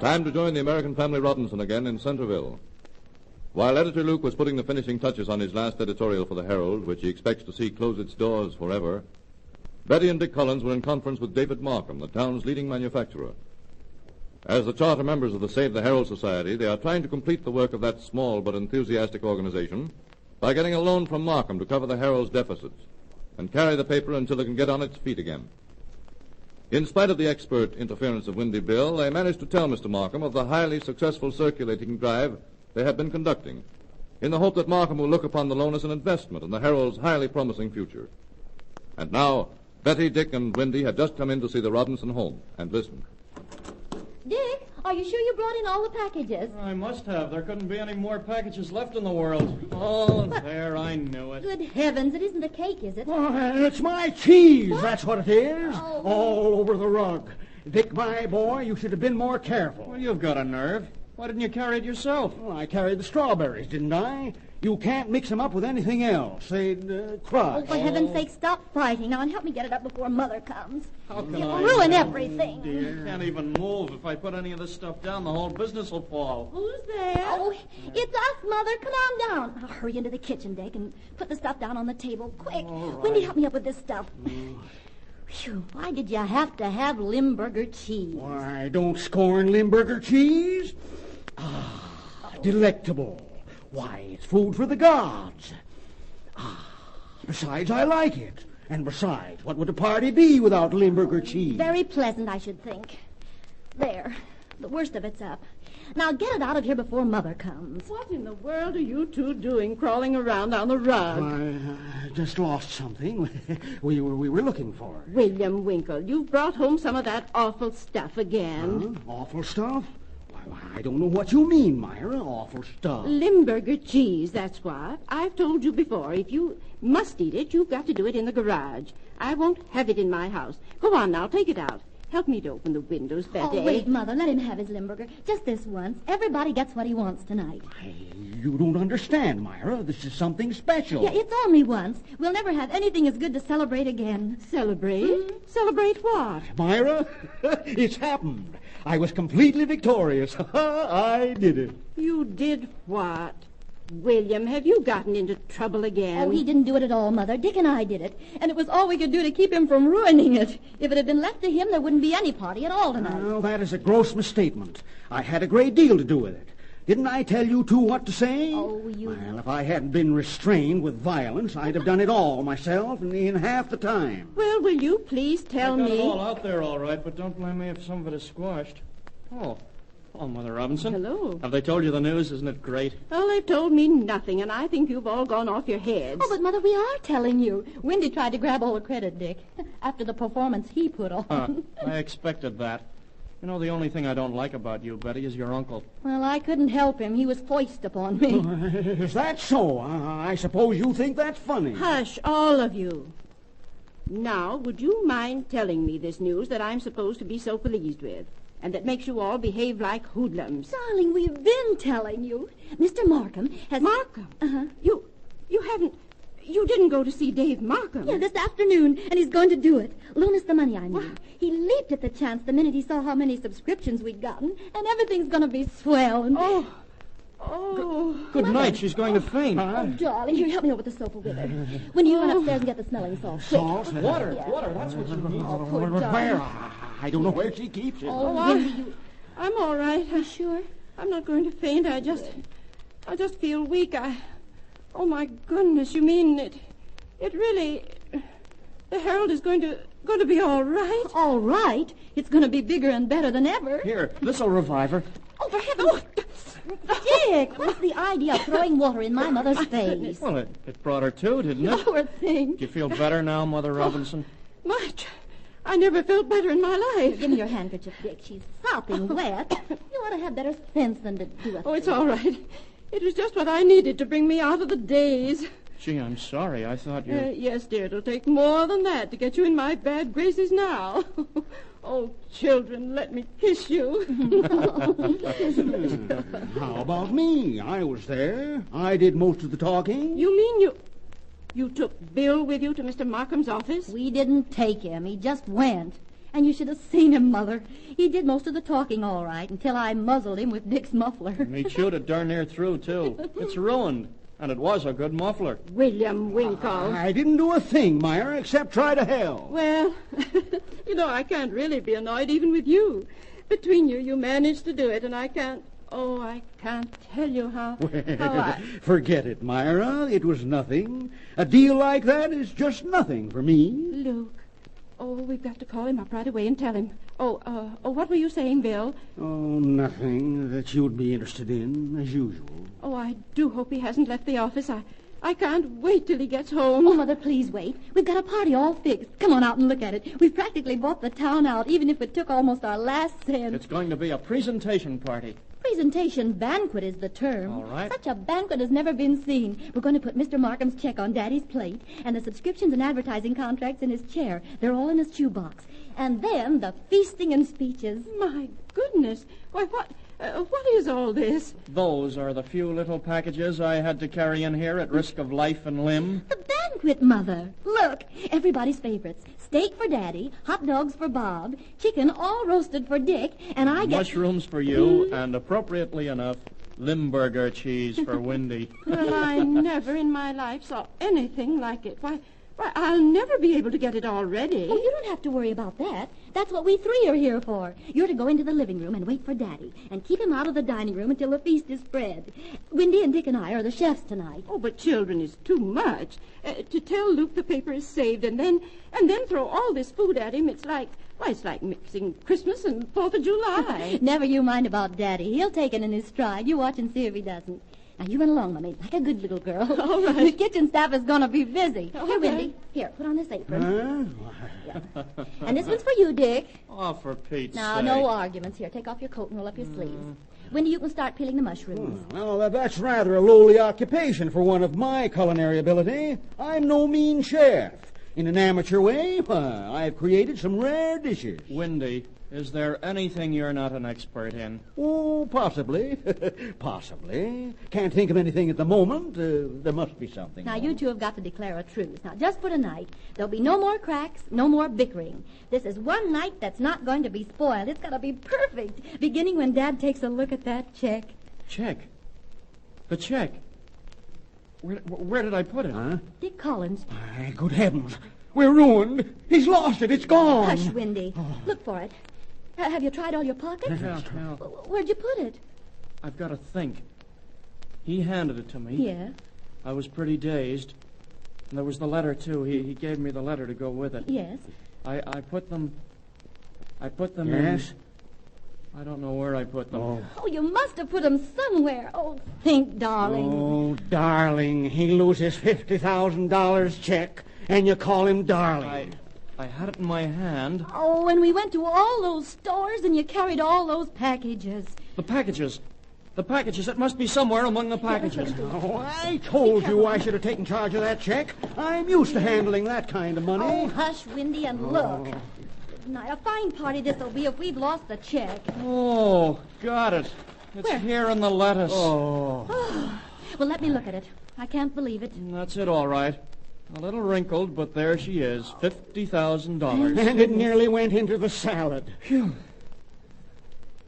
Time to join the American family Robinson again in Centerville. While Editor Luke was putting the finishing touches on his last editorial for the Herald, which he expects to see close its doors forever, Betty and Dick Collins were in conference with David Markham, the town's leading manufacturer. As the charter members of the Save the Herald Society, they are trying to complete the work of that small but enthusiastic organization by getting a loan from Markham to cover the Herald's deficits and carry the paper until it can get on its feet again. In spite of the expert interference of Windy Bill, they managed to tell Mr. Markham of the highly successful circulating drive they had been conducting, in the hope that Markham will look upon the loan as an investment in the Herald's highly promising future. And now, Betty, Dick, and Windy had just come in to see the Robinson home and listened. Dick, are you sure you brought in all the packages? I must have. There couldn't be any more packages left in the world. Oh, there, I knew it. Good heavens, it isn't a cake, is it? Oh, it's my cheese, What? that's what it is. Oh. All over the rug. Dick, my boy, you should have been more careful. Well, you've got a nerve. Why didn't you carry it yourself? Well, I carried the strawberries, didn't I? You can't mix them up with anything else. They'd crush. Oh, for heaven's sake, stop fighting now and help me get it up before Mother comes. How can It'll I? ruin everything. Dear. Can't even move. If I put any of this stuff down, the whole business will fall. Who's there? Oh, it's us, Mother. Come on down. I'll hurry into the kitchen, Dick, and put the stuff down on the table. Quick. right. Wendy, help me up with this stuff. Phew, why did you have to have Limburger cheese? Why, don't scorn Limburger cheese. Delectable. Why, it's food for the gods. Besides, I like it. And besides, what would a party be without Limburger cheese? Very pleasant, I should think. There. The worst of it's up. Now get it out of here before Mother comes. What in the world are you two doing crawling around on the rug? I just lost something. we were looking for it. William Winkle, you've brought home some of that awful stuff again. Awful stuff? Why, I don't know what you mean, Myra. Awful stuff. Limburger cheese, that's what. I've told you before, if you must eat it, you've got to do it in the garage. I won't have it in my house. Go on now, take it out. Help me to open the windows, Betty. Oh, wait, Mother. Let him have his Limburger. Just this once. Everybody gets what he wants tonight. Hey, you don't understand, Myra. This is something special. Yeah, it's only once. We'll never have anything as good to celebrate again. Celebrate? Celebrate what? Myra, it's happened. I was completely victorious. I did it. You did what? William, have you gotten into trouble again? Oh, he didn't do it at all, Mother. Dick and I did it. And it was all we could do to keep him from ruining it. If it had been left to him, there wouldn't be any party at all tonight. Well, that is a gross misstatement. I had a great deal to do with it. Didn't I tell you two what to say? Oh, you... Well, if I hadn't been restrained with violence, I'd have done it all myself in half the time. Well, will you please tell I got me... it all out there, all right, but don't blame me if some of it is squashed. Oh, Mother Robinson. Hello. Have they told you the news? Isn't it great? Well, they've told me nothing, and I think you've all gone off your heads. Oh, but, Mother, we are telling you. Wendy tried to grab all the credit, Dick, after the performance he put on. I expected that. You know, the only thing I don't like about you, Betty, is your uncle. Well, I couldn't help him. He was foist upon me. Is that so? I suppose you think that's funny. Hush, all of you. Now, would you mind telling me this news that I'm supposed to be so pleased with, and that makes you all behave like hoodlums? Darling, we've been telling you. Mr. Markham has... Markham? Uh-huh. You didn't go to see Dave Markham? Yeah, this afternoon, and he's going to do it. Loan us the money, I mean. He leaped at the chance the minute he saw how many subscriptions we'd gotten, and everything's going to be swell. And... Good night. She's going to faint. Oh, darling, here, help me over the sofa with her. When you run upstairs and get the smelling salts. Quick. Salt? Water, Yeah. water, that's what you need. Oh, poor Where? darling. I don't know where she keeps it. Oh, Wendy, you... I'm all right. You sure? I'm not going to faint. I just feel weak. Oh, my goodness, you mean it really... The Herald is going to be all right? All right. It's going to be bigger and better than ever. Here, this'll revive her. Oh, for heaven's... Dick, what's the idea of throwing water in my mother's face? Well, it brought her to, didn't it? Poor thing. Do you feel better now, Mother Robinson? Much. I never felt better in my life. Give me your handkerchief, Dick. She's sopping wet. You ought to have better sense than to do it. Oh, it's all right. It was just what I needed to bring me out of the daze. Gee, I'm sorry. I thought you... Yes, dear, it'll take more than that to get you in my bad graces now. Oh, children, let me kiss you. How about me? I was there. I did most of the talking. You mean you took Bill with you to Mr. Markham's office? We didn't take him. He just went. And you should have seen him, Mother. He did most of the talking all right until I muzzled him with Dick's muffler. Me chewed it darn near through, too. It's ruined. And it was a good muffler. William Winkle. I didn't do a thing, Myra, except try to help. Well, I can't really be annoyed even with you. Between you managed to do it, and I can't tell you how Forget it, Myra. It was nothing. A deal like that is just nothing for me. Luke. Oh, we've got to call him up right away and tell him. What were you saying, Bill? Oh, nothing that you'd be interested in, as usual. Oh, I do hope he hasn't left the office. I can't wait till he gets home. Oh, Mother, please wait. We've got a party all fixed. Come on out and look at it. We've practically bought the town out, even if it took almost our last cent. It's going to be a presentation party. Presentation banquet is the term. All right. Such a banquet has never been seen. We're going to put Mr. Markham's check on Daddy's plate, and the subscriptions and advertising contracts in his chair. They're all in his shoebox. And then the feasting and speeches. My goodness. Why, what is all this? Those are the few little packages I had to carry in here at risk of life and limb. The banquet, Mother. Look, everybody's favorites. Steak for Daddy, hot dogs for Bob, chicken all roasted for Dick, and I get... Mushrooms for you, and appropriately enough, Limburger cheese for Wendy. Well, I never in my life saw anything like it. Why, I'll never be able to get it all ready. Oh, you don't have to worry about that. That's what we three are here for. You're to go into the living room and wait for Daddy, and keep him out of the dining room until the feast is spread. Wendy and Dick and I are the chefs tonight. Oh, but children is too much. To tell Luke the paper is saved and then throw all this food at him, it's like mixing Christmas and 4th of July. Never you mind about Daddy. He'll take it in his stride. You watch and see if he doesn't. Now, you run along, Mummy, like a good little girl. All right. The kitchen staff is going to be busy. All Here, right. Wendy. Here, put on this apron. Huh? Yeah. And this one's for you, Dick. Oh, for Pete's Now, sake. no arguments. Here, take off your coat and roll up your sleeves. Wendy, you can start peeling the mushrooms. Well, that's rather a lowly occupation for one of my culinary ability. I'm no mean chef. In an amateur way, I've created some rare dishes. Wendy, is there anything you're not an expert in? Oh, possibly. Possibly. Can't think of anything at the moment. There must be something. Now, you two have got to declare a truce. Now, just for tonight, there'll be no more cracks, no more bickering. This is one night that's not going to be spoiled. It's going to be perfect, beginning when Dad takes a look at that check. Check. The check. Where did I put it? Huh? Dick Collins. My good heavens. We're ruined. He's lost it. It's gone. Hush, Wendy. Look for it. Have you tried all your pockets? Yeah. Where'd you put it? I've got to think. He handed it to me. Yeah. I was pretty dazed. And there was the letter, too. He gave me the letter to go with it. Yes. I put them Yes? in... I don't know where I put them. Oh, you must have put them somewhere. Oh, think, darling. Oh, darling. He loses $50,000 check, and you call him darling. I had it in my hand. Oh, and we went to all those stores and you carried all those packages. The packages. It must be somewhere among the packages. Oh, I told you I should have taken charge of that check. I'm used to handling that kind of money. Oh, hush, Wendy, and look. Now, a fine party this'll be if we've lost the check. Oh, got it. It's Where? here in the lettuce. Oh. Well, let me look at it. I can't believe it. That's it, all right. A little wrinkled, but there she is. $50,000. And it nearly went into the salad. Phew.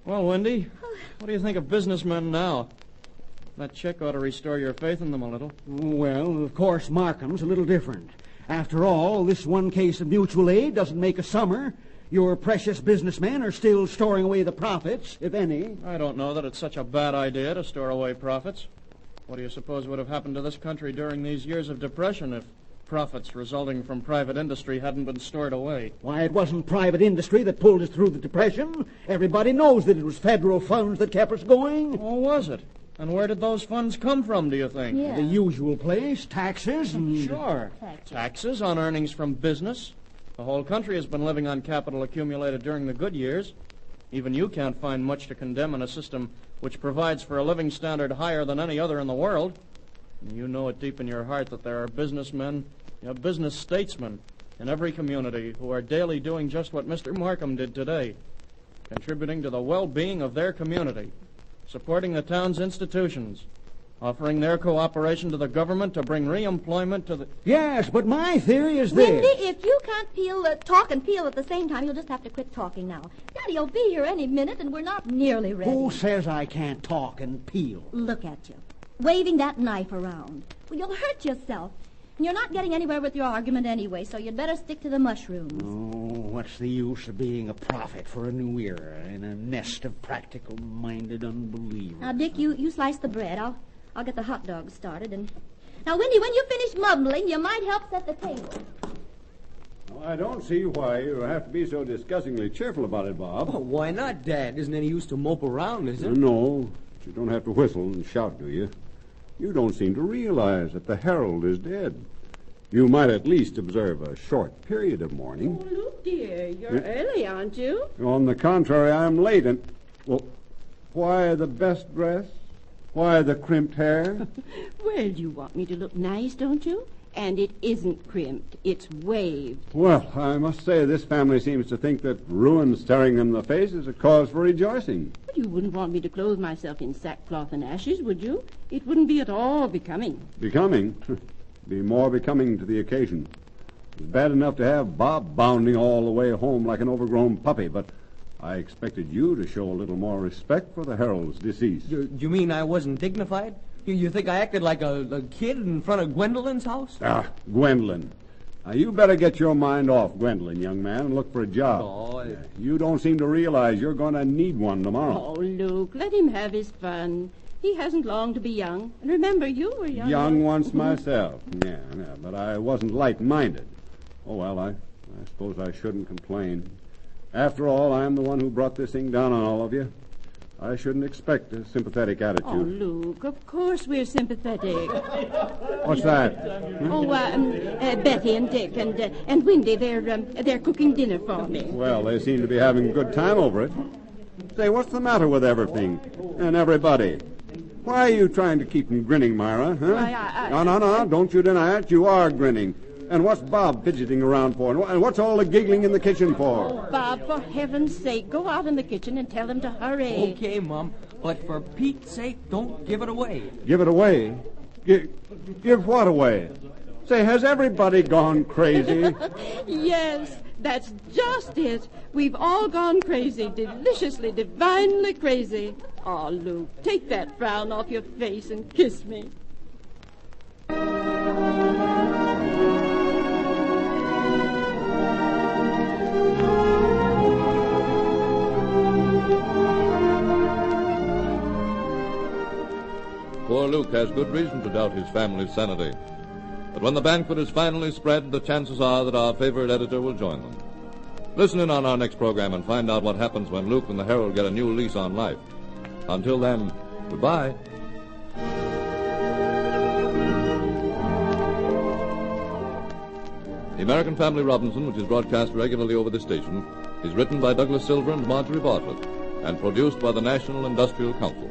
Well, Wendy, what do you think of businessmen now? That check ought to restore your faith in them a little. Well, of course, Markham's a little different. After all, this one case of mutual aid doesn't make a summer. Your precious businessmen are still storing away the profits, if any. I don't know that it's such a bad idea to store away profits. What do you suppose would have happened to this country during these years of depression if profits resulting from private industry hadn't been stored away? Why, it wasn't private industry that pulled us through the Depression. Everybody knows that it was federal funds that kept us going. Oh, was it? And where did those funds come from, do you think? Yeah. The usual place, taxes and... Sure. Taxes on earnings from business. The whole country has been living on capital accumulated during the good years. Even you can't find much to condemn in a system which provides for a living standard higher than any other in the world. And you know it deep in your heart that there are businessmen, business statesmen in every community who are daily doing just what Mr. Markham did today, contributing to the well-being of their community, supporting the town's institutions, offering their cooperation to the government to bring re-employment to the... Yes, but my theory is this. Wendy, if you can't talk and peel at the same time, you'll just have to quit talking now. Daddy'll be here any minute, and we're not nearly ready. Who says I can't talk and peel? Look at you, waving that knife around. Well, you'll hurt yourself. And you're not getting anywhere with your argument anyway, so you'd better stick to the mushrooms. Oh, what's the use of being a prophet for a new era in a nest of practical-minded unbelievers? Now, Dick, you slice the bread. I'll get the hot dogs started. And now, Wendy, when you finish mumbling, you might help set the table. Well, I don't see why you have to be so disgustingly cheerful about it, Bob. Oh, why not, Dad? Isn't any use to mope around, is it? No, but you don't have to whistle and shout, do you? You don't seem to realize that the Herald is dead. You might at least observe a short period of mourning. Oh, Luke, dear, you're early, aren't you? On the contrary, I'm late, and... Well, why the best dress? Why the crimped hair? Well, you want me to look nice, don't you? And it isn't crimped. It's waved. Well, I must say this family seems to think that ruin staring them in the face is a cause for rejoicing. But you wouldn't want me to clothe myself in sackcloth and ashes, would you? It wouldn't be at all becoming. Becoming? Be more becoming to the occasion. It's bad enough to have Bob bounding all the way home like an overgrown puppy, but I expected you to show a little more respect for the Herald's decease. You mean I wasn't dignified? You think I acted like a kid in front of Gwendolyn's house? Ah, Gwendolyn. Now, you better get your mind off Gwendolyn, young man, and look for a job. Oh, You don't seem to realize you're going to need one tomorrow. Oh, Luke, let him have his fun. He hasn't long to be young. And remember, you were young. Young once myself. Yeah, but I wasn't light-minded. Oh, well, I suppose I shouldn't complain. After all, I'm the one who brought this thing down on all of you. I shouldn't expect a sympathetic attitude. Oh, Luke, of course we're sympathetic. What's that? Betty and Dick and Wendy, they're cooking dinner for me. Well, they seem to be having a good time over it. Say, what's the matter with everything and everybody? Why are you trying to keep from grinning, Myra? Huh? No, don't you deny it. You are grinning. And what's Bob fidgeting around for? And what's all the giggling in the kitchen for? Oh, Bob, for heaven's sake, go out in the kitchen and tell him to hurry. Okay, Mom, but for Pete's sake, don't give it away. Give it away? Give what away? Say, has everybody gone crazy? Yes, that's just it. We've all gone crazy, deliciously, divinely crazy. Oh, Luke, take that frown off your face and kiss me. Poor Luke has good reason to doubt his family's sanity. But when the banquet is finally spread, the chances are that our favorite editor will join them. Listen in on our next program and find out what happens when Luke and the Herald get a new lease on life. Until then, goodbye. The American Family Robinson, which is broadcast regularly over this station, is written by Douglas Silver and Marjorie Bartlett and produced by the National Industrial Council.